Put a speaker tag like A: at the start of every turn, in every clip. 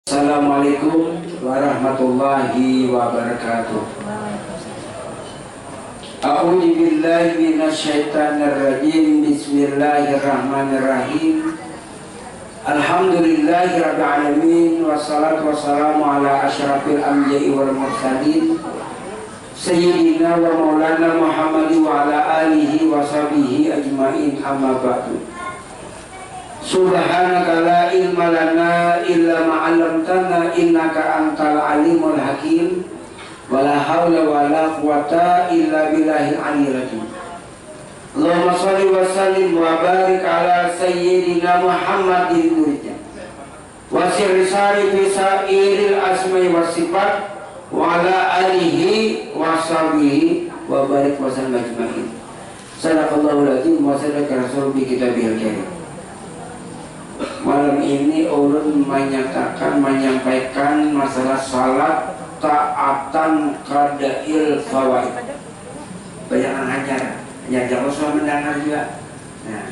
A: Assalamualaikum warahmatullahi wabarakatuh. A'udzu billahi minasyaitonir rajim. Bismillahirrahmanirrahim. Alhamdulillahirabbil alamin wassalatu wassalamu ala asyrafil anbiya'i wal mursalin sayyidina wa maulana Muhammadin wa ala alihi wa sahbihi ajmain, amma ba'du. Subhanaka la ilma lana illa ma 'allamtana innaka antal alimul hakim. Wala haula wala quwata illa billahil aliyyil azim. Allahumma shalli wa sallim wa barik ala sayyidina Muhammadin nurja wa sirri sarifi sa'iril asma'i was sifat wa ala alihi wa sahbihi wa barik wa sallam ajmain. Sadaqallahul azim wa sadaqa rasul bi kitabihil karim. Malam ini ulun menyampaikan masalah salat ta'atan qada'il fawaid. Banyak hanya Rasul mendengar juga. Nah,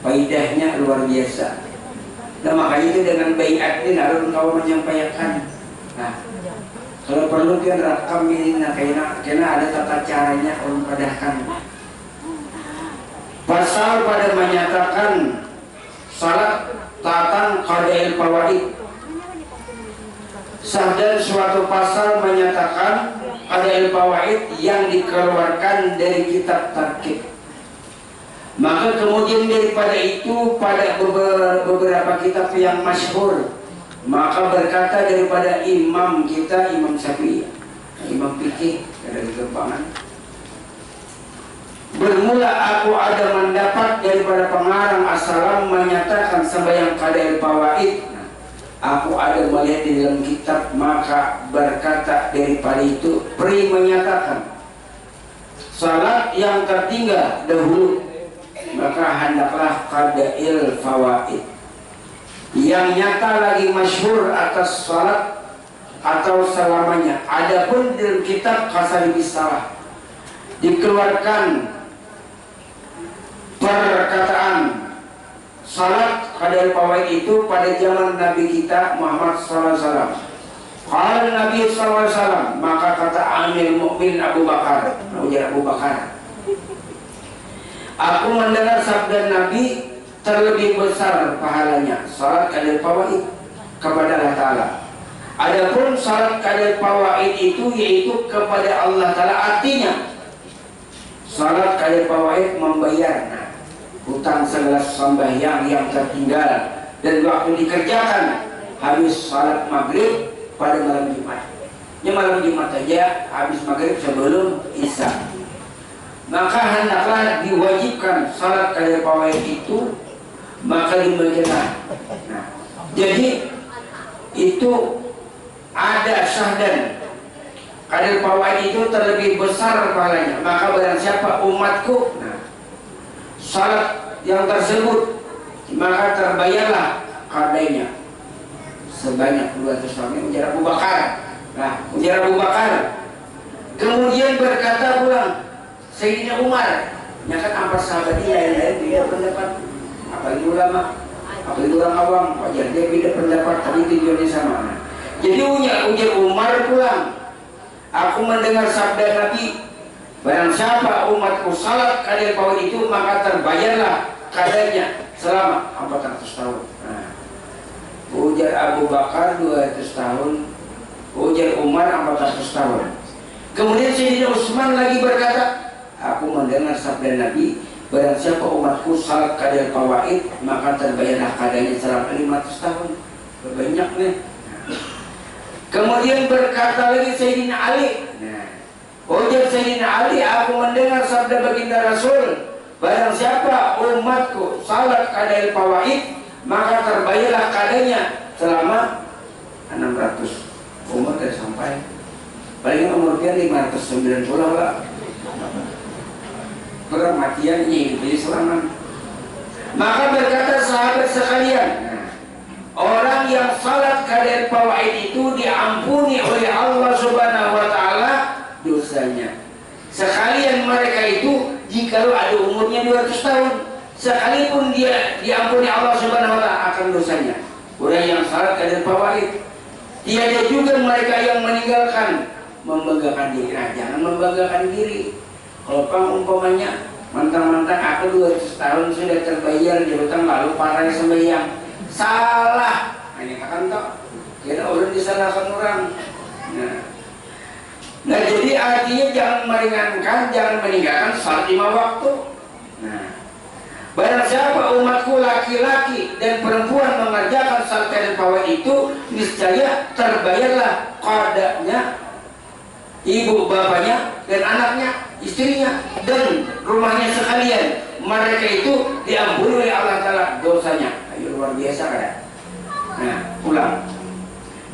A: faidahnya luar biasa. Nah, makanya itu dengan baiat ini harus kau menyampaikan. Nah, kalau perlu kan rakam ini, karena ada tata caranya ulun padahkan. Pasal pada menyatakan salat ta'atan qada'il fawaid. Dan suatu pasal menyatakan qada'il fawaid yang dikeluarkan dari kitab tarkib. Maka kemudian daripada itu pada beberapa kitab yang masyhur, maka berkata daripada imam kita, Imam Syafi'i, imam fikih dari Gembangan, bermula aku ada mendapat daripada pengarang As-Salam menyatakan sembahyang qada'il fawaid. Aku ada melihat di dalam kitab, maka berkata daripada itu Pri menyatakan salat yang tertinggal dahulu, maka hendaklah qada'il fawaid. Yang nyata lagi masyhur atas salat atau selamanya. Adapun dalam kitab Qasalibis Salah dikeluarkan perkataan salat qada'il fawaid itu pada zaman Nabi kita Muhammad SAW. Kalau Nabi SAW, maka kata Amir Mukmin Abu Bakar, aku mendengar sabda Nabi, terlebih besar pahalanya salat qada'il fawaid kepada Allah Ta'ala. Adapun salat qada'il fawaid itu yaitu kepada Allah Ta'ala, artinya salat qada'il fawaid membayar hutang segelas sembahyang yang tertinggal dan waktu dikerjakan habis salat maghrib pada malam Jumat. Ya, malam Jumat aja habis maghrib sebelum isya. Maka hendaklah diwajibkan salat qada'il fawaid itu, maka dibagikan. Nah, jadi itu ada syahdan qada'il fawaid itu terlebih besar pahalanya. Maka barang siapa umatku salat yang tersebut, maka terbayarlah qadainya sebanyak 200 tahun. Ujar Abu Bakar. Nah, ujar Abu Bakar. Kemudian berkata pulang Sayyidina Umar, nyakat empat sahabat ini lain-lain beda pendapat. Apalagi ulama, apalagi orang awam, wajar dia beda pendapat, tapi tujuannya sama. Jadi ujar Umar pulang, aku mendengar sabda Nabi, barang siapa umatku salat qada'il fawaid itu, maka terbayarlah qadanya selama 400 tahun. Nah, ujar Abu Bakar 200 tahun, ujar Umar 400 tahun. Kemudian Sayyidina Utsman lagi berkata, aku mendengar sabda Nabi, barang siapa umatku salat qada'il fawaid, maka terbayarlah qadanya selama 500 tahun. Banyak nih. Kemudian berkata lagi Sayyidina Ali, ujar Sayyidina Ali, aku mendengar sabda baginda Rasul, barang siapa umatku salat qada'il fawaid, maka terbayarlah qadanya selama 600. Umur tidak sampai, paling umur dia 590 lah. Permatiannya jadi selama. Maka berkata sahabat sekalian, orang yang salat qada'il fawaid itu diampuni oleh Allah Subhanahu wa Ta'ala dosanya. Sekalian mereka itu jikalau ada umurnya 200 tahun, sekalipun dia diampuni Allah Subhanahu wa Ta'ala akan dosanya. Orang yang salat qada'il fawaid Tiada juga mereka yang meninggalkan membanggakan diri. Nah, jangan membanggakan diri. Kalau umpamanya mentang-mentang aku 200 tahun sudah terbayar di hutang lalu parah sembahyang, salah. Nah, ini kan toh kira orang disalahkan orang. Nah, jadi artinya jangan meringankan, jangan meninggalkan salat 5 waktu. Nah, barang siapa umatku laki-laki dan perempuan mengerjakan salat dan pawai itu, niscaya terbayarlah qadanya ibu bapaknya dan anaknya, istrinya dan rumahnya sekalian. Mereka itu diampuni oleh Allah Ta'ala dosanya. Ayo, luar biasa kan? Nah, ulang.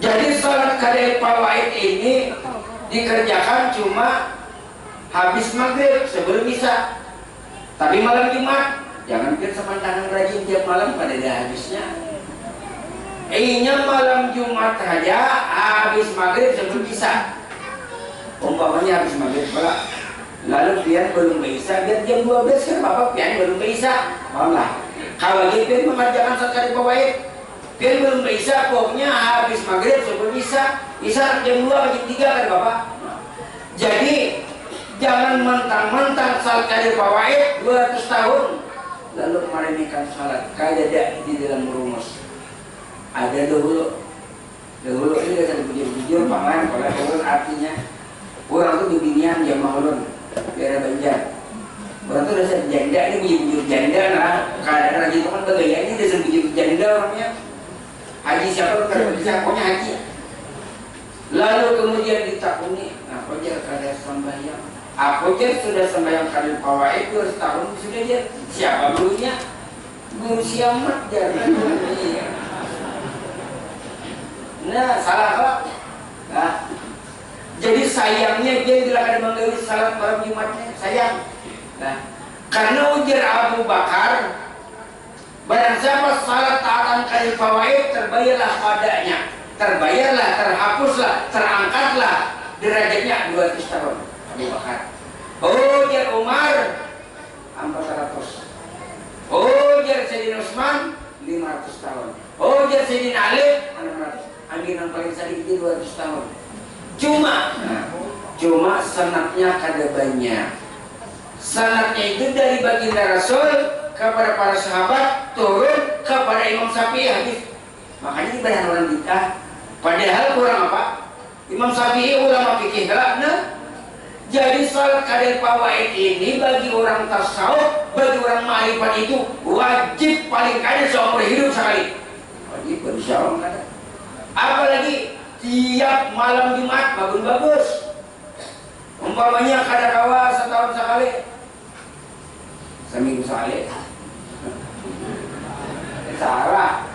A: Jadi salat qada fawaid ini dikerjakan cuma habis maghrib sebelum isya. Tapi malam Jumat jangan pikir sepantangan rajin tiap malam pada ada habisnya. Malam Jumat saja habis maghrib sebelum isya. Umpamanya habis maghrib pula, lalu pian belum bisa, biar jam 12 kan bapak pian belum bisa, malah kalau pian mengerjakan salat fawaid, pian belum bisa, pokoknya habis maghrib sebelum isya jam 2 jam 3 kan bapak. Jadi jangan mentang-mentang salat fawaid 200 tahun lalu meremehkan salat. Kada di dalam rumus. Ada dahulu ini saya bujur-bujur pangan kalau ulun artinya orang tuh beginian jamaah ulun daerah Banjar. Orang tuh dasar janda, ini bujur-bujur janda. Nah, keadaan lagi itu kan bagaya ini dasar bujur janda orangnya. Haji siapa kalau pokoknya haji. Lalu kemudian ditakuni, nah Fajar kada sembahyang. Fajar sudah sembahyang kali fawaid 2 tahun sudah dia. Siapa gurunya? Guru siamat jangan. Nah, salah kok. Nah, jadi sayangnya dia bila ada menggawi salat malam Jumatnya sayang. Nah, karena ujar Abu Bakar, barang siapa salat taatan kali fawaid terbayarlah padanya, terbayarlah, terhapuslah, terangkatlah derajatnya 200 tahun. Abu Bakar. Ujar Umar 400. Ujar Sayyidina Utsman 500 tahun. Ujar Sayyidina Ali 600. Ambil yang paling sedikit 200 tahun. Cuma sanadnya kada banyak. Sanadnya itu dari baginda Rasul kepada para sahabat turun kepada Imam Syafi'i hadis. Makanya dibayar orang bid'ah. Padahal kurang apa? Imam Syafi'i ulama fikih galak. Nah, jadi salat qada fawaid ini bagi orang tasawuf, bagi orang ma'rifat itu wajib paling kada seumur hidup sekali. Wajib insyaallah kada. Apalagi tiap malam Jumat bagus. Umpamanya kada kawa setahun sekali, seminggu sekali. Salah.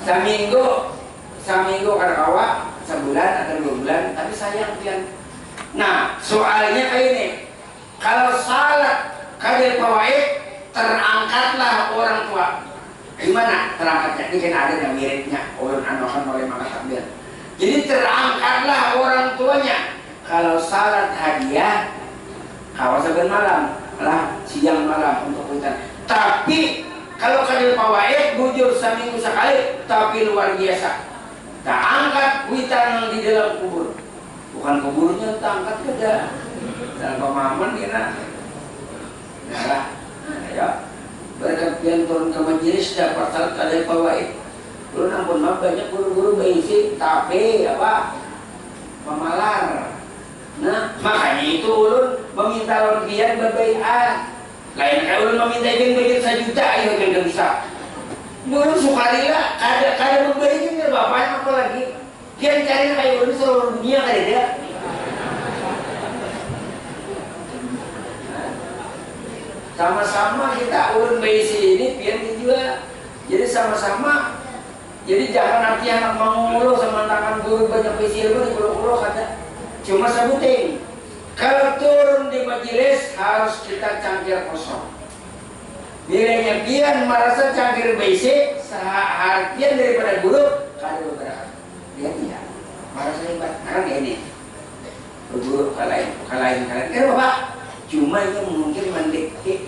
A: Seminggu kada kawa, sebulan atau 2 bulan, tapi sayang pian. Nah, soalnya kayak ini. Kalau salat qada fawaid terangkatlah orang tua. Gimana terangkatnya? Ini kan ada yang miripnya ulun anokan oleh maka takbir. Jadi terangkatlah orang tuanya. Kalau salat hadiah kawasan malam lah, siang malam untuk hutan. Tapi kalau qada fawaid bujur seminggu sekali, tapi luar biasa. Tak angkat hutan di dalam kubur. Bukan kuburnya tak angkat kada. Dalam pemahaman kena. Nah, ya. Berkaitan turun ke majelis dapat salat qada fawaid. Lu ampun mah banyak guru-guru basic tapi apa? Pemalar. Nah, makanya itu ulun meminta lawan pian berbaiat. Lain kali ulun meminta pian budget 1 juta ayo kan bisa. Ulun sukarila kada berbaikin ya bapaknya apa lagi. Pian cari kayak ulun seluruh dunia kada dia. Sama-sama kita ulun baisi ini pian juga. Jadi sama-sama. Jadi jangan nanti anak mengulo sama tangan guru banyak baisi ilmu di pulau-pulau kada. Cuma sebutin. Kalau turun di majelis harus kita cangkir kosong. Bilanya pian merasa cangkir baisi sehartian daripada guru kada beberapa. Dia tidak. Merasa hebat. Karena ini. Guru kalahin. Bapak. Cuma itu mungkin mendikte,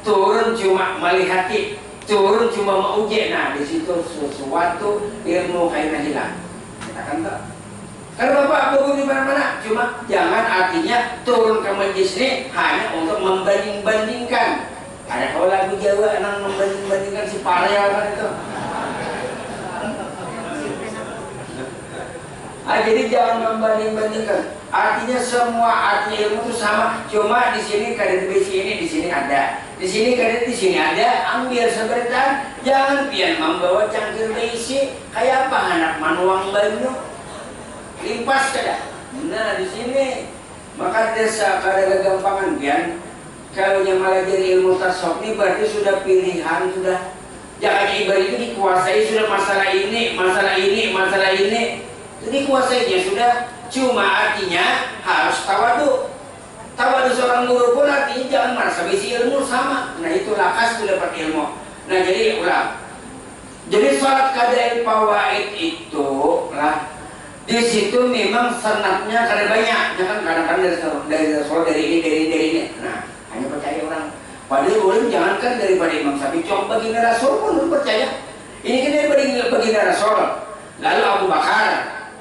A: turun cuma melihati, turun cuma menguji. Nah di situ sesuatu ilmu kainan hilang. katakan tak. Karena Bapak guru di mana-mana, cuma jangan artinya turun ke majlis ini hanya untuk membanding-bandingkan. Ada kalau lagu Jawa enang membanding-bandingkan si Parel kan itu. Jadi jangan membanding-bandingkan. Artinya semua arti ilmu itu sama, cuma di sini kadang di sini, di sini ada, di sini kadang di sini ada. Ambil sebentar, jangan pian membawa cangkir berisi kayak apa anak manuang banyu. Limpas kada. Nah di sini maka desa kada kegampangan pian. Kalau yang malah jadi ilmu tasawuf ini berarti sudah pilihan sudah. Jangan ibarat itu dikuasai sudah masalah ini, masalah ini, masalah ini. Jadi kuasainya sudah. Cuma artinya harus tawadu. Tawadu seorang guru pun artinya jangan merasa bisi ilmu sama. Nah itu lakas itu dapat ilmu. Nah jadi ulang. Jadi sholat qadail fawaid itu lah. Di situ memang senatnya kada banyak, ya kan kadang-kadang dari ini. Nah, hanya percaya orang. Padahal orang jangankan daripada Imam Syafi'i, coba baginda Rasul pun percaya. Ini kan daripada baginda Rasul. Lalu Abu Bakar,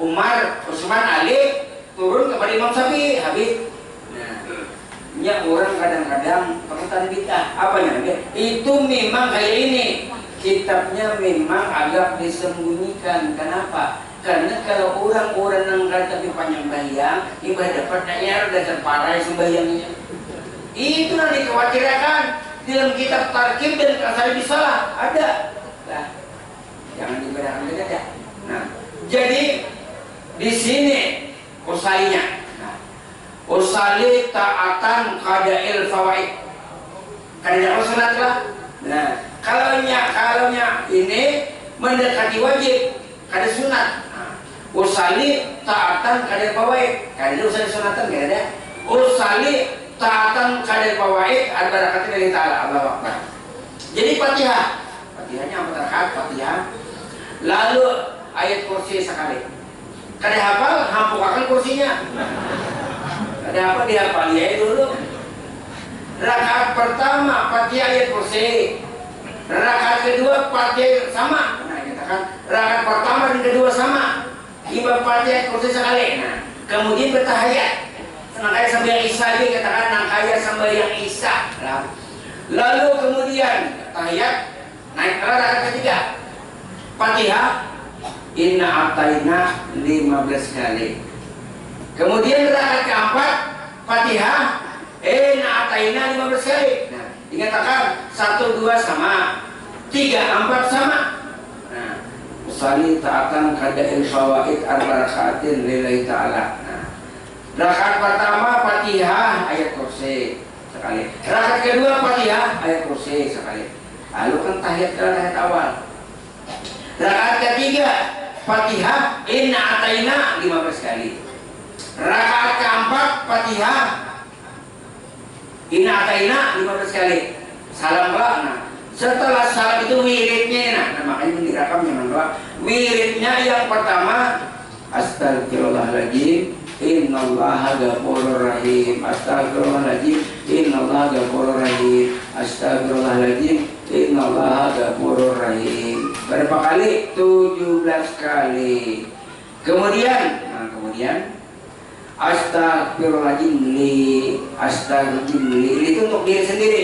A: Umar, Utsman, Ali turun kepada Imam Syafi'i, Habib. Nah, ya orang kadang-kadang perkataan bid'ah. Apanya? Itu memang kayak ini. Kitabnya memang agak disembunyikan. Kenapa? Karena kalau orang-orang yang kata panjang bayang, ibadah dapat nanya dasar parah sembahyangnya. Itu yang dikhawatirkan dalam kitab tarkib dan kasar disalah ada. Nah, jangan dibedakan beda. Nah, jadi di sini usainya. Nah, usali taatan qadail fawaid. Kada sunat lah. Nah, kalaunya ini mendekati wajib, kada sunat. Usali taatan kadal fawaid. Kada usali sunatan kada ada. Usali taatan kadal fawaid ada barakatnya dari Ta'ala. Allahu Akbar. Jadi Fatihah. Fatihahnya 4 rakaat Fatihah. Lalu ayat kursi sekali. Kada hafal, hampukakan kursinya. Kada apa dihafal ya dulu. Rakaat pertama Fatihah ayat kursi. Rakaat kedua Fatihah sama. Nah, katakan rakaat pertama dan kedua sama. Ibadah Fatihah kursi sekali. Nah, kemudian bertahiyat. Nangkaya sampai yang Isa juga katakan nangkaya sampai yang Isa. Lalu kemudian tahiyat naik ke rakaat ketiga. Fatihah inna ataina 15 kali. Kemudian rakaat keempat Fatihah inna ataina 15 kali. Nah, dikatakan 1 2 sama, 3 4 sama. Nah, usali ta'atan qadail fawaid arba'atin lillahi ta'ala. Nah, rakaat pertama Fatihah ayat kursi sekali. Rakaat kedua Fatihah ayat kursi sekali. Lalu kan tahiyat awal. Rakaat ketiga Fatihah inna ataina 15 kali. Rakaat keempat Fatihah inna ataina 15 kali. Salam lah. Nah, setelah salam itu wiridnya. Nah, makanya direkam jangan lupa. Wiridnya yang pertama astagfirullahaladzim innallaha ghafurur rahim. Astagfirullahaladzim innallaha ghafurur rahim. Astagfirullahaladzim innallaha ghafurur rahim. Berapa kali? 17 kali. Kemudian astagfirullahaladzim li, astagfirullahaladzim li. Itu untuk diri sendiri.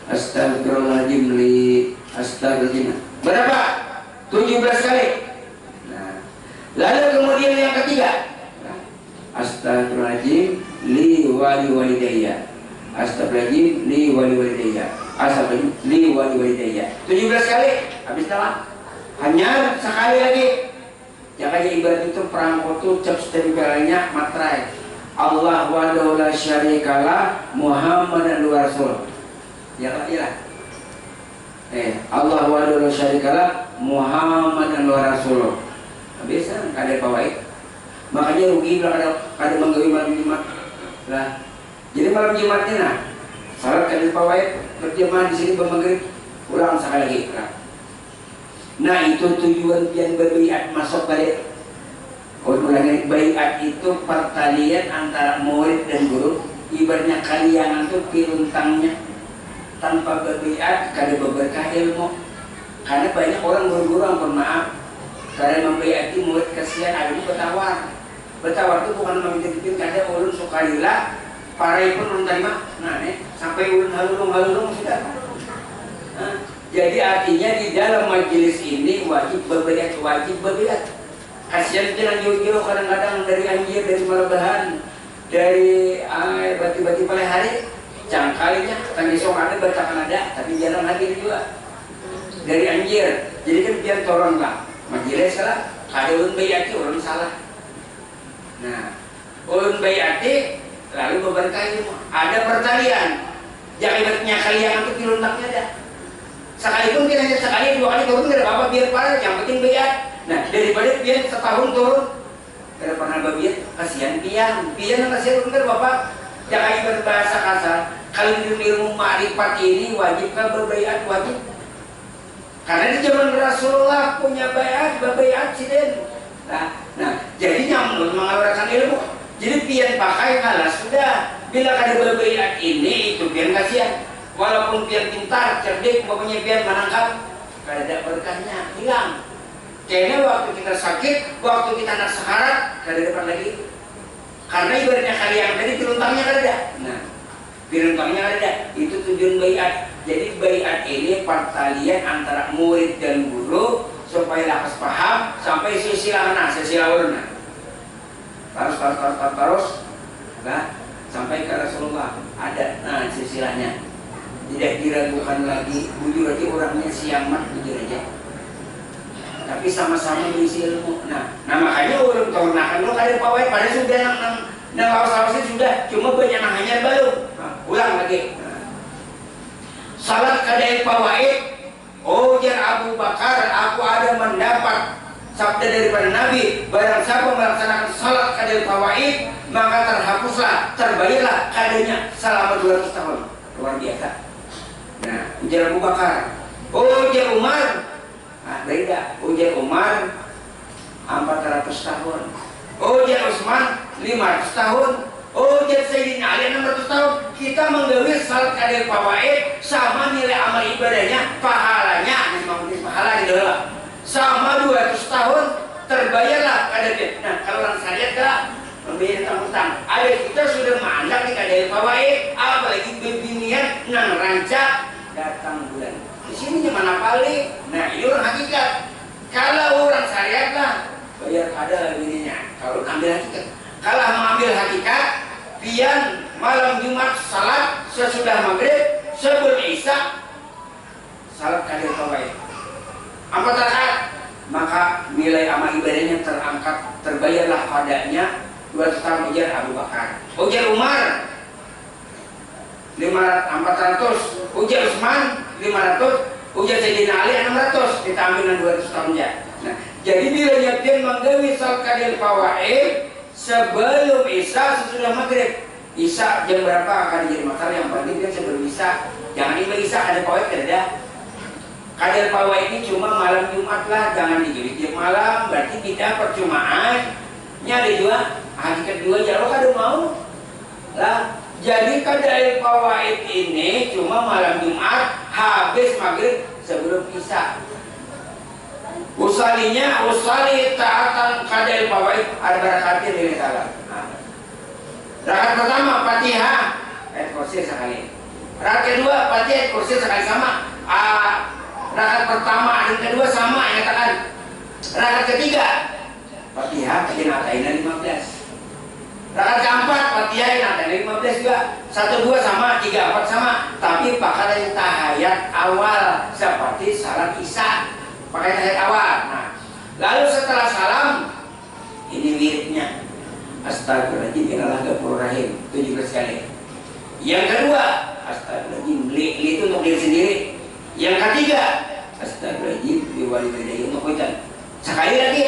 A: Astagfirullahaladzim li, astagfirullahaladzim. Berapa? 17 kali. Nah, lalu kemudian yang ketiga, astagfirullahaladzim li wali walidayya. Astagfirullahaladzim li wali walidayya. Astagfirullahaladzim li wali walidayya. 17 kali. Habis nama. Hanya sekali lagi. Jangan ibarat itu perangko tuh cap stempelnya matrai. Allah wahdahu la syarikalah Muhammadan rasul. Ya lah. Allah wahdahu la syarikalah Muhammadan rasul. Bisa kada fawaid. Makanya rugi kalau kada menggawi malam Jumat. Lah. Jadi malam Jumatnya nah. Salat kada fawaid berjamaah di sini bermaghrib. Ulang sekali lagi. Nah, itu tujuan yang berbaiat masuk balik. Ulangi baiat itu pertalian antara murid dan guru. Ibaratnya kalian itu piruntangnya. Tanpa berbaiat kada berkah ilmu. Karena banyak orang guru-guru yang bermaaf Karena membayati murid kasihan ada di Betawar. Betawar itu bukan meminta-minta kada ulun sukarila, parai pun ulun terima. Nah, sampai ulun halulung sudah. Nah, jadi artinya di dalam majelis ini wajib berbayat. Kasihan jalan jauh-jauh kadang-kadang dari Anjir, dari Malabahan, dari bati-bati Palehari, cangkalinya tadi sok ada batakan ada, tapi jarang hadir juga dari Anjir. Jadi kan biar torong lah majelis lah, kada ulun bayati orang salah. Nah, ulun bayati lalu beberkahi ada pertalian, jangan ibaratnya kalian itu piluntaknya ada. Sekalipun kita hanya sekali dua kali turun tidak apa-apa biar parah, yang penting bayat. Nah, daripada pian setahun turun tidak pernah babiat, kasihan pian yang kasihan benar bapak. Jangan berbahasa kasar. Kalau di ilmu ma'rifat ini wajibkah berbayat? Wajib. Karena di zaman Rasulullah punya bayat siden. Nah, jadinya mengawarkan ilmu. Jadi pian pakai kalah sudah. Bila kada berbayat ini itu pian kasihan. Walaupun pian pintar, cerdik, pokoknya pian menangkap, kada berkahnya hilang. Kayaknya waktu kita sakit, waktu kita nak sekarat, kada dapat lagi. Karena ibaratnya kalian tadi piluntangnya kada ada. Nah, piluntangnya kada ada. Itu tujuan bayat. Jadi bayat ini pertalian antara murid dan guru supaya lakas paham sampai silsilah urna. Terus, nah, sampai ke Rasulullah ada. Nah, silsilahnya tidak diragukan lagi. Bujur aja orangnya siamat, bujur aja. Tapi sama-sama berisi ilmu. Nah makanya ulun tornakan lo kali pawai pada sudah nang awas-awasnya sudah, cuma banyak hanya baru. Ulang lagi. Salat kadai pawaid, ujar Abu Bakar, aku ada mendapat sabda daripada Nabi, barang siapa melaksanakan salat kadai pawaid, maka terhapuslah, terbayarlah kadanya selama 200 tahun. Luar biasa. Nah, ujar Abu Bakar, ujar Umar, beda. Ujar Umar 400 tahun, ujar Utsman 500 tahun, ujar Sayyidina Ali 600 tahun. Kita menggawi salat kadai fawaid sama nilai amal ibadahnya, pahalanya, pahala di dalam sama 200 tahun terbayarlah kadai. Nah, kalau orang syariat dah membayar utang. Ada kita sudah mandang di kadai fawaid, apalagi bebinian nang rancak datang bulan. Di sini mana paling? Nah, ini orang hakikat. Kalau orang syariat lah bayar ada ininya. Kalau ambil hakikat, kalau mengambil hakikat, pian malam Jumat salat sesudah maghrib sebelum isya salat kadai fawaid 4 rakaat, maka nilai amal ibadahnya terangkat, terbayarlah padanya 200 tahun. Ujar Abu Bakar, ujar Umar 400, ujar Utsman 500, ujar Sayyidina Ali 600, kita ambil 200 tahun ya. Nah, jadi bila nyetin menggawi salat kadai fawaid sebelum isya sesudah maghrib. Isya jam berapa akan jadi masalah, yang penting kan sebelum isya. Jangan ini isya ada fawaid ada. Kadai fawaid ini cuma malam Jumat lah, jangan dijurit tiap malam, berarti kita percumaannya ada juga hakikat dua jauh kada mau lah. Jadi kadai fawaid ini cuma malam Jumat habis maghrib sebelum isya. Usali taatan kadai fawaid ada barakatnya nilai salat. Rakaat pertama Fatihah ayat kursi sekali. Rakaat kedua Fatihah ayat kursi sekali sama. Rakaat pertama dan kedua sama yang katakan. Rakaat ketiga Fatihah ayat 15. Rakaat keempat Fatihah ayat 15 juga. 1, 2 sama, 3, 4 sama. Tapi pakai tahiyat awal seperti salat isya. Pakai tahiyat awal. Nah, lalu setelah salam ini wiridnya Astagfirullahaladzim, innallaha ghafurur rahim 17 kali. Yang kedua Astagfirullahaladzim, itu untuk diri sendiri. Yang ketiga Astagfirullahaladzim biwalidayya, untuk kita sekali lagi.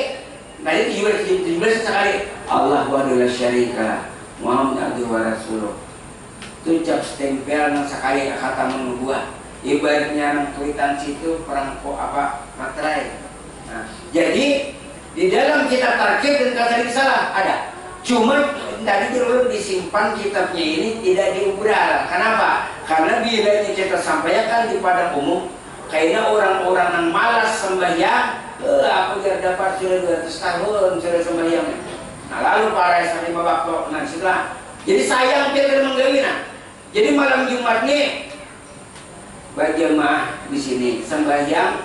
A: Tadi 17 sekali. Allah wa la syarika Muhammad abduhu wa rasuluh. Itu cap stempel nang sekali kata menubuah. Ibaratnya nang kwitansi itu perangko apa materai. Nah, jadi di dalam kitab tarkib dan kata salah ada. Cuma tadi dulu disimpan kitabnya ini tidak diubral. Kenapa? Karena bila ini kita sampaikan di padang umum, kayaknya orang-orang yang malas sembahyang Aku biar dapat sudah 200 tahun sudah sembahyang. Nah lalu para sampai waktu nah setelah. Jadi sayang dia menggawi nah. Jadi malam Jumat nih berjamaah di sini sembahyang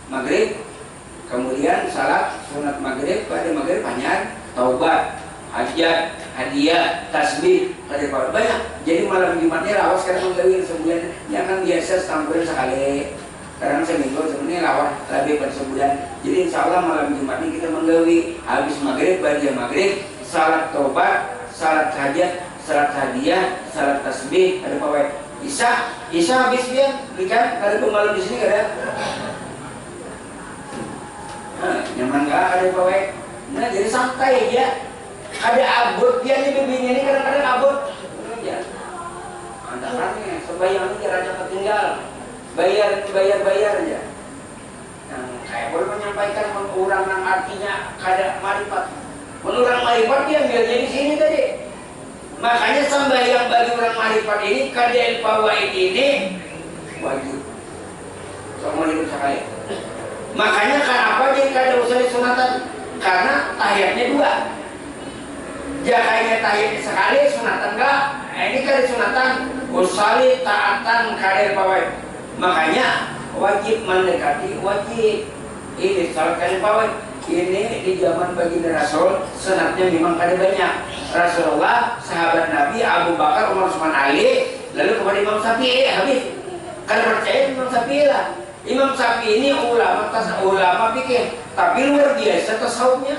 A: maghrib, kemudian salat sunat maghrib, pada maghrib hanya taubat, hajat, hadiah, tasbih, pada banyak. Jadi malam Jumatnya lawas karena menggawi sebulan, ya kan biasa setahun sekali. Sekarang seminggu sebenarnya lawan lebih pada sebulan. Jadi insya Allah malam Jumat ini kita menggawi habis maghrib, baca maghrib, salat taubat, salat hajat, salat hadiah, salat tasbih, ada pawai. Isya habis dia berikan ada pemalam di sini ada. Nah, nyaman nggak ada pawai. Nah jadi santai ya. Ada abut dia nih bibinya ini kadang-kadang abut. Ya. Antaranya sembahyang ini raja ketinggal. Bayar aja. Nah, saya boleh menyampaikan mengurang artinya kada marifat. Menurang marifat dia ambilnya di sini tadi. Makanya sembahyang bagi orang marifat ini kadal fawaid ini wajib. Semua hidup sekali. Makanya kenapa jadi kada usah disunatan? Karena tahiyatnya 2. Jakainya tahiyatnya sekali sunatan enggak? Ini kada sunatan. Usali taatan kadal fawaid. Makanya wajib mendekati wajib. Ini salat kali pawai. Ini di zaman baginda Rasul sunatnya memang kada banyak. Rasulullah, sahabat Nabi, Abu Bakar, Umar, Utsman, Ali, lalu kepada Imam Syafi'i habis. Kada percaya Imam Syafi'i lah. Imam Syafi'i ini ulama fikih, tapi luar biasa tasawufnya.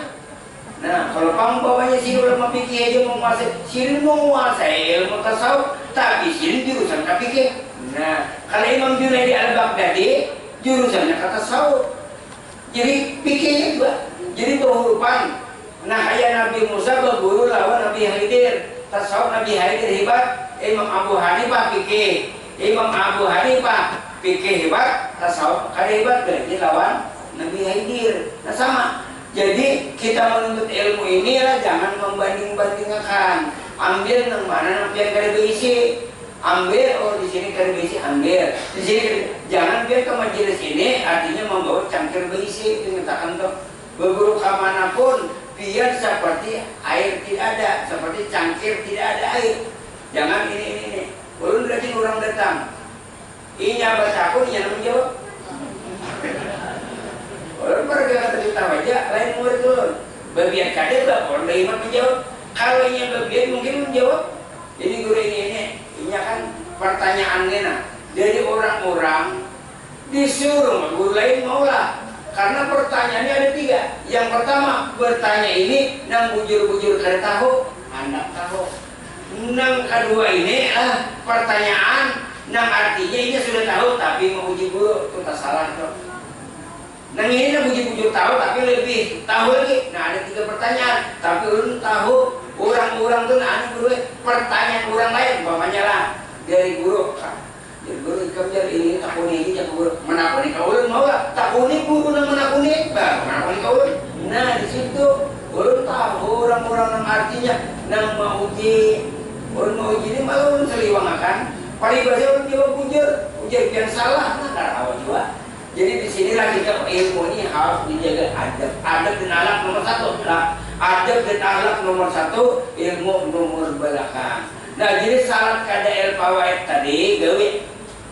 A: Nah, kalau kamu bawanya si ulama fikih aja menguasai ilmu tasawuf, tapi sini jurusan fikih. Nah, kalau Imam Junaidi Al-Baghdadi jurusannya kata tasawuf. Jadi pikirnya juga. Jadi berhurupan. Nah, kayak Nabi Musa berguru lawan Nabi Khidir. Tasawuf Nabi Khidir hebat. Imam Abu Hanifah pikir. Imam Abu Hanifah pikir hebat. Tasawuf kada hebat berarti lawan Nabi Khidir. Nah sama. Jadi kita menuntut ilmu ini lah jangan membanding-bandingkan. Ambil yang mana yang kada berisi. Ambil, di sini kada berisi, ambil. Di sini jangan biar ke majelis ini artinya membawa cangkir berisi, dimintakan tuh berguru kemanapun biar seperti air tidak ada, seperti cangkir tidak ada air. Jangan ini. Ulun berarti orang datang. Inya baca aku, inya menjawab. Ulun pergi kata kita aja, lain murid ulun. Bagian kader orang dari iman menjawab. Kalau inya bagian mungkin menjawab. Jadi guru ini kan pertanyaannya nah. Jadi orang-orang disuruh guru lain maulah. Karena pertanyaannya ada 3. Yang pertama bertanya ini nang bujur-bujur kada tahu, anak tahu. Nang kedua ini pertanyaan nang artinya ini sudah tahu tapi mau uji guru itu tak salah tuh. Nang ini nang bujur-bujur tahu tapi lebih tahu lagi. Nah ada 3 pertanyaan tapi ulun tahu. Orang-orang tuh anu guru pertanyaan orang lain umpamanya lah dari guru. Jadi guru kerja ini takuni ini jak guru. Menakuni kau mau lah takuni guru nang menakuni bah menakuni kau. Nah di situ guru tahu orang-orang yang artinya nang mau uji. Orang mau uji ini malu seliwang akan. Paribasa orang jawab ujar yang salah nah tahu juga. Jadi di sinilah kita ilmu ini harus dijaga adab dan akhlak nomor 1 lah. Adab dan akhlak nomor 1, ilmu nomor belakang. Nah jadi salat kada el fawaid tadi gawe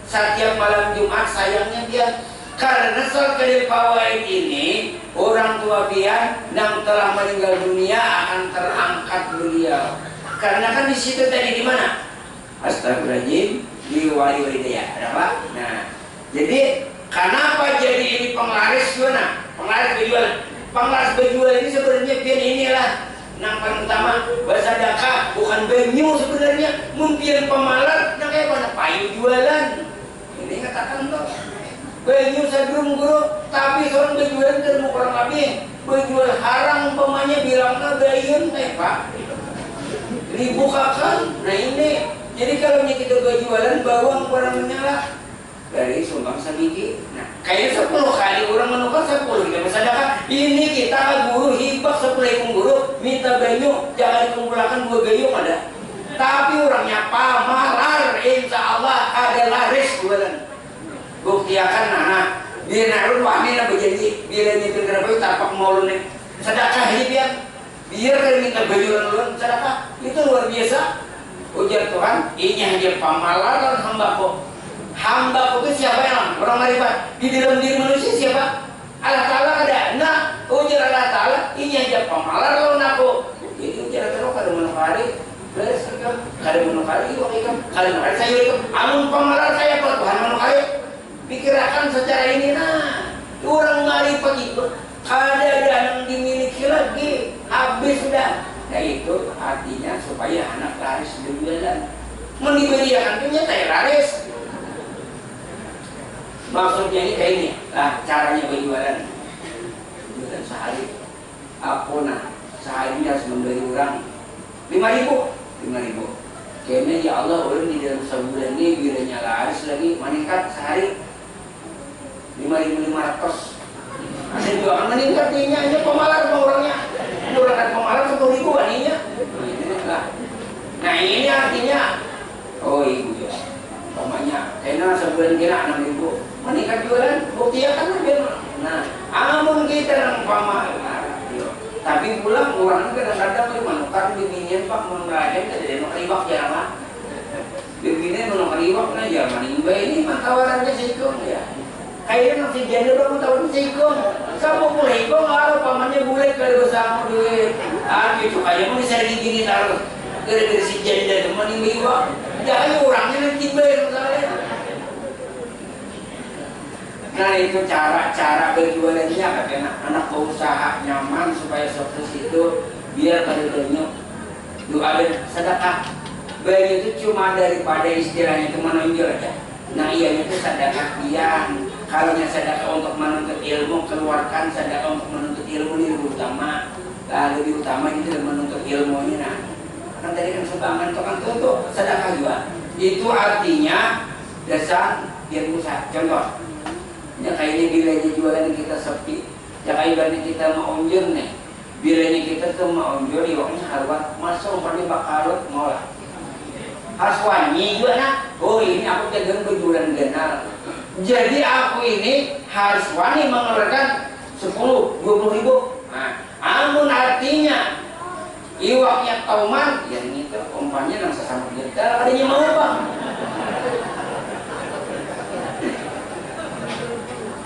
A: setiap malam Jumat sayangnya dia karena salat kada el fawaid ini orang tua dia yang telah meninggal dunia akan terangkat beliau. Karena kan di situ tadi di mana? Astagfirullahaladzim di wali hidayah ada apa? Nah jadi kenapa jadi ini penglaris jualan? Penglaris berjualan. Penglaris berjualan ini sebenarnya biar inilah yang paling utama bahasa daka bukan benyu sebenarnya mumpian pemalar yang kayak mana payu jualan. Ini katakan tuh benyu sebelum guru tapi seorang berjualan dan kurang lebih berjual haram umpamanya bilangnya bayun pak dibukakan. Nah ini jadi kalau kita berjualan bawang barang menyala dari sumbang sabiki. Nah, kayaknya 10 kali orang menukar 10 kita bersedekah. Ini kita guru hibah 10 ekor guru minta banyu jangan dikumpulkan 2 gayung ada. Tapi orangnya pamalar insya Allah ada laris bulan. Bukti akan Biar narun wani na berjanji, biar nyitir kenapa tapak mau nih sedekah ini biar kalian minta baju sedekah itu luar biasa. Ujar Tuhan, ini hanya pamalaran hambaku. Hambaku itu siapa yang orang marifat di dalam diri manusia siapa? Allah Ta'ala ada. Nah, ujar Allah Ta'ala, ini hanya pamalaran aku. Jadi ujar Allah kada menukari, beres kan? Kada menukari itu kan? Kada menukari saya itu. Amun pamalaran saya kalau Tuhan menukari. Pikirkan secara ini orang marifat itu kada ada yang dimiliki lagi, habis sudah. Nah itu artinya supaya anak laris berjualan, meniberiakan punya teh laris. Maksudnya ini kayak ini, caranya berjualan. Jualan sehari, sehari harus memberi orang 5.000. Kayaknya ya Allah orang di dalam sebulan ini bilanya laris lagi meningkat sehari 5.500. Asal juga akan meningkat ini pemalar orangnya. Orang pemalar 10.000 aninya. Nah ini artinya, oh ibu ya, pokoknya karena sebulan kira 6.000 meningkat jualan, bukti ya kan lebih. Nah, amun kita yang pamalar, tapi pulang orang kadang-kadang menukar beginian pak mengrajen dari riwak jarang lah. Beginian menukar riwak nah jarang ini tawarannya sikong ya. Kayaknya si janda baru tahun sikong, sama mulai kong harus pamannya boleh kalau bersama duit. Gitu kayak mau bisa gini taruh gara-gara si janda teman ini iwa, jangan orangnya nanti bayar misalnya. Nah itu cara berjualannya katanya anak pengusaha nyaman supaya sukses itu biar pada dunia ada sedekah. Bayi itu cuma daripada istilahnya itu menonjol aja. Nah iya itu sedekah yang kalau sedekah untuk menuntut ilmu, keluarkan sedekah untuk menuntut ilmu ini lebih utama. Lebih utama itu menuntut ilmunya. Nah, kan tadi kan sumbangan itu kan tuh sedekah juga. Itu artinya dasar biar usaha. Contoh, ya kayak ini bilanya jualan kita sepi. Ya kayak ibaratnya kita mau onjur nih. Bilanya kita tuh mau onjur, iwaknya harus masuk pada bakalot mau lah. Harus wangi juga nah. Oh ini aku jaga berjualan genar. Jadi aku ini harus wani mengeluarkan 10-20.000. Nah, amun artinya iwaknya tauman, yang itu umpamanya nang sesama kita adanya mau apa?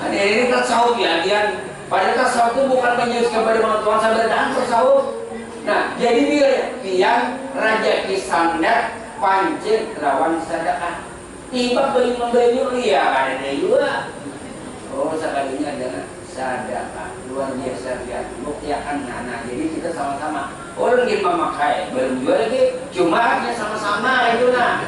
A: Ada ini tasawuf ya, pada tasawuf itu bukan menyus kepada Tuhan sabar dan tasawuf. Nah, jadi dia raja kisandar pancen lawan sedekah. Tiba beli membeli ya ada juga. Oh sekalinya adalah sedekah luar biasa ya. Bukti akan nah jadi kita sama-sama. Orang yang memakai belum jual lagi, cuma hanya sama-sama itu nah.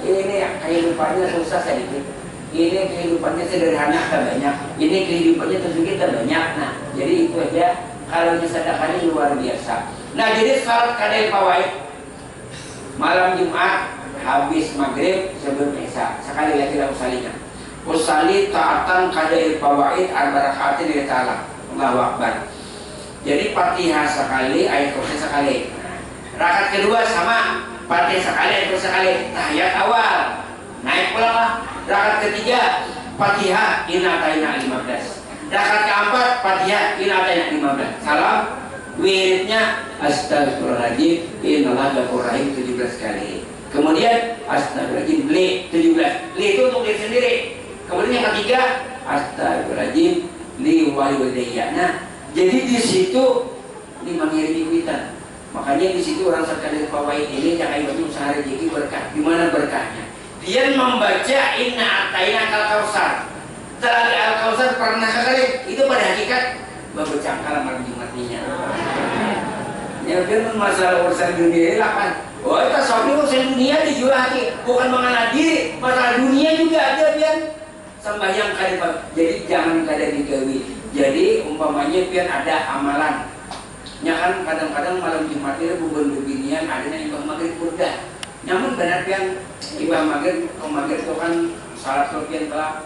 A: Ini kehidupannya susah sedikit. Ini kehidupannya sederhana tak banyak. Ini kehidupannya sedikit tak banyak. Nah jadi itu aja. Kalau sedekahnya luar biasa. Nah jadi salat kadai fawaid malam Jumat habis maghrib sebelum isya sekali lagi lah usali taatan kadai fawaid al-barakaatin dari ta'ala Allahu Akbar. Jadi Fatihah sekali, ayat kursi sekali. Rakaat kedua sama Fatihah sekali, ayat kursi sekali. Tahiyat awal naik pulang lah. Rakaat ketiga Fatihah inataina 15. Rakaat keempat Fatihah inataina 15. Salam. Wiridnya astagfirullahaladzim innallaha ghafurur rahim 17 kali. Kemudian astagfirullahaladzim li 17. Li itu untuk diri sendiri. Kemudian yang ketiga astagfirullahaladzim li walidayya. Nah, jadi di situ ini mengirimi kuitan. Makanya di situ orang sekali fawaid ini jangan bagi usaha rezeki berkah. Di mana berkahnya? Dia membaca inna ataina al-kausar. Setelah al-kausar pernah sekali itu pada hakikat bercangkal malam Jumatnya. Ya biar masalah urusan dunia ini lapan. Oh itu soalnya urusan dunia dijual lagi, bukan mengenal diri. Masalah dunia juga ada biar sembahyang kali. Jadi jangan kada digawi. Jadi umpamanya biar ada amalan. Ya kan kadang-kadang malam Jumat itu bukan beginian adanya ibadah maghrib udah. Namun benar pian ibadah maghrib itu kan salat pian telah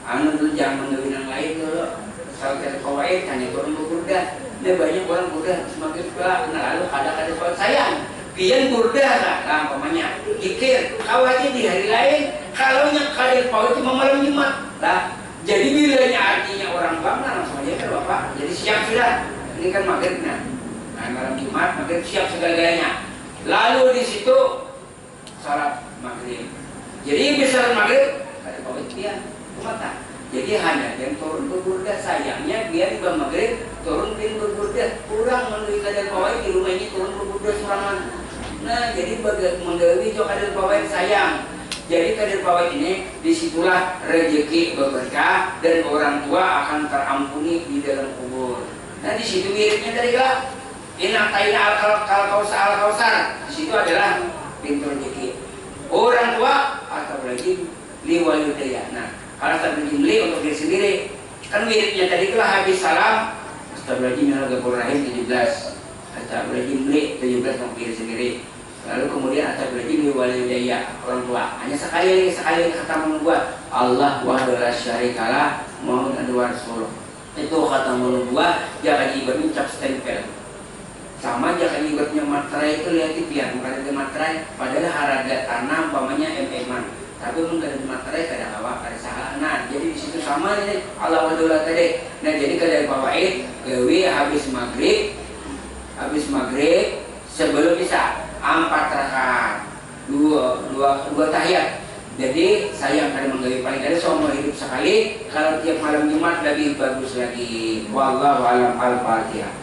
A: anu dulu jangan menggawi yang lain dulu. Salat kawaid hanya turun burda. Dia banyak orang burda semakin pula lalu kadang-kadang soal sayang. Pian burda lah umpamanya. Kikir kau aja di hari lain kalau yang kadir paut cuma malam Jumat lah. Jadi bilanya artinya orang bangga langsung aja kan Bapak. Jadi siap sudah. Ini kan maghribnya. Nah, malam Jumat maghrib siap segala-galanya. Lalu di situ salat maghrib. Jadi besar maghrib kadir paut dia mata. Jadi hanya yang turun berburda, sayangnya biar di maghrib turun pin berburda, kurang melalui kader pawai di rumah ini turun berburda serangan. Nah jadi menggawi jo kader pawai sayang. Jadi kader pawai ini disitulah rezeki berberkah dan orang tua akan terampuni di dalam kubur. Nah di situ miripnya dari lah. Inak taina al kausar. Di situ adalah pintu rezeki. Orang tua atau lagi liwalidaya. Nah kalau terjemli untuk diri sendiri kan miripnya tadi itulah habis salam Astagfirullahaladzim 17 Astagfirullahaladzim 17 untuk diri sendiri, lalu kemudian Astagfirullahaladzim walidayya orang tua, hanya sekali lagi kata membuat Allah wahdahu la syarikalah Muhammad Rasulullah. Itu kata membuat jangan ibaratnya cap stempel sama jangan ibaratnya materai itu lihat pian bukan ada materai padahal harga tanah umpamanya mm-an tapi mungkin ada materai kada awak kada salah. Nah jadi di situ sama ini Allah wadullah tadi. Nah jadi kada bawain gawe habis maghrib sebelum bisa 4 rakaat dua tahiyat. Jadi saya akan menggawe paling kada seumur hidup sekali. Kalau tiap malam Jumat lebih bagus lagi. Wallahu a'lam. Al-Fatihah.